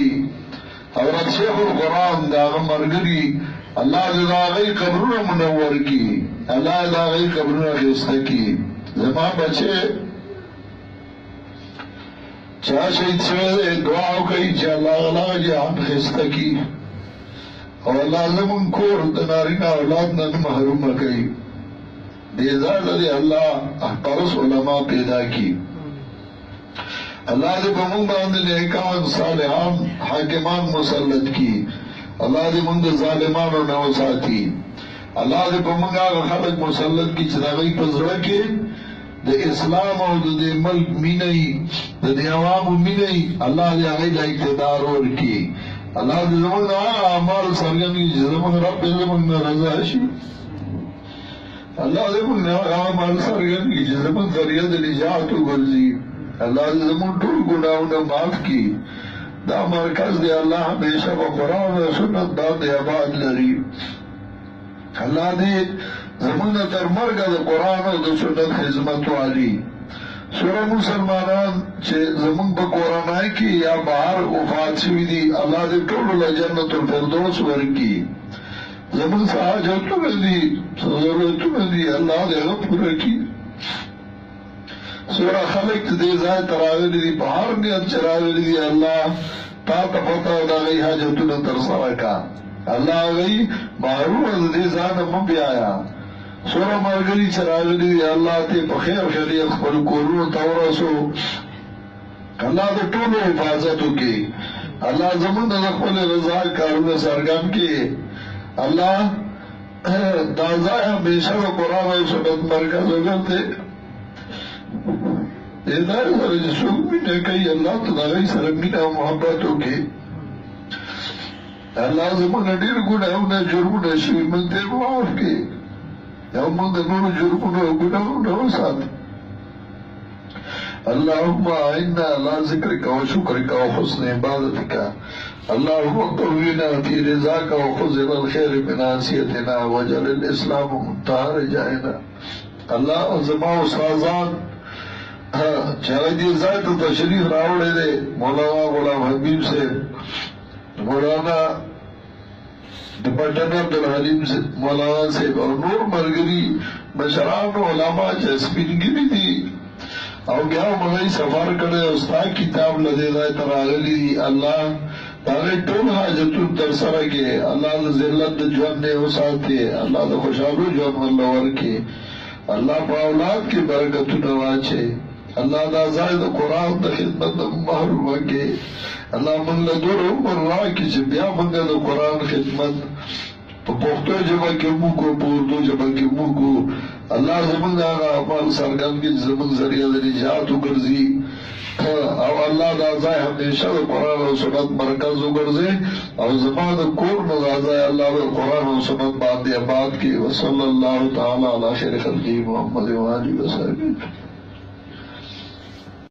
کئی حضرت شیخ القرآن دا مرگری اللہ دا غی قبرون منور کی اللہ دا غی قبرون خیسته کی زمان بچے چاہ شہید سوئے دعاو کئی چاہ اللہ غلا جہان خیسته کی اور اللہ زمان کور دنارینا اولادنا محروم کئی دیزار دے اللہ احپرس علماء پیدا کی اللہ دے بمون باندے نیکان صالحان حاکمان مسلط کی اللہ دے منگ ظالمان و نوساتی اللہ دے بمونگ آگا خلق مسلط کی چراغی پزرکی دے اسلام و دے ملک مینئی دے عوام مینئی اللہ دے آگئی دا اقتدار اور کی اللہ دے زمان اعمال سرگن کی زمان رب زمان رضا شی اللہ دے زمان اعمال سرگن کی زمان ذریعہ دے نجات و گرزی اللہ دے زمان ٹول گناہونا معاف کی دا مرکز دے اللہ ہمیشہ و قرآن و سنت بات آباد لری اللہ دے زمان تر مرگا دے قرآن و سنت خدمت والی سورہ مسلمانان چھے زمان با قرآن آئی کی یا باہر وفات شوی دی اللہ دے ٹول جنت الفردوس ورکی زمان ساجتو میں دی ضرورتو میں دی اللہ دے غفر کی سورہ خلق دے زائے تراغلی دی بہار نیت چراغلی دی اللہ تا تفتا دا غی حاجتنا ترسرکا اللہ غی محروم دے زائے مبی آیا سورہ مرگری چراغلی دی اللہ تے بخیر خیریت خبر کورون تورسو اللہ دے طول حفاظتو کی اللہ زمان دخل رضا کارون سرگم کی اللہ دازائے ہمیشہ و قرآن و سنت مرکز وگرتے دیدار سر جسوک مینے کئی اللہ تداغی سر مینا محبتو کے اللہ زمان دیر گناہونا جرمونا شوی من دے معاف کے یا من دے نور جرمونا گناہونا وساد اللہم آئینا اللہ ذکرکا و شکرکا و حسن عبادتکا اللہم قوینا فی رضاکا و خزر الخیر من آسیتنا وجل الاسلام منتحر جائنا اللہ زمان و سازان چاہدی زائد تشریف راوڑے دے مولانا غلام حبیب سے مولانا بٹن عبدالحلیم سے مولانا سے اور نور مرگری مشران علماء چسپنگری دی او گیا مغی سفر کرے استاد کتاب لدے دائے تراغلی دی اللہ تاغی ٹول حاجتون ترسرہ کے اللہ ذلت جوان نے حساتے اللہ دا خوشحالو جوان واللہ ورکے اللہ پا اولاد کی برکتو نواچے اللہ دا زائد قرآن دا خدمت محروم کے اللہ من لدور عمر راہ کی چھ بیا منگا دا قرآن خدمت پختو جمع کے موکو پوردو جمع کے موکو اللہ زمان آگا عمال سرگم کی زمان ذریعہ دا نجات و گرزی او اللہ دا زائد ہمیشہ دا قرآن و سنت مرکز و گرزے او زمان دا کور نزازہ اللہ دا قرآن و سنت باندی آباد کی وصل اللہ تعالی علی خیر خلقی محمد و آلہ وسلم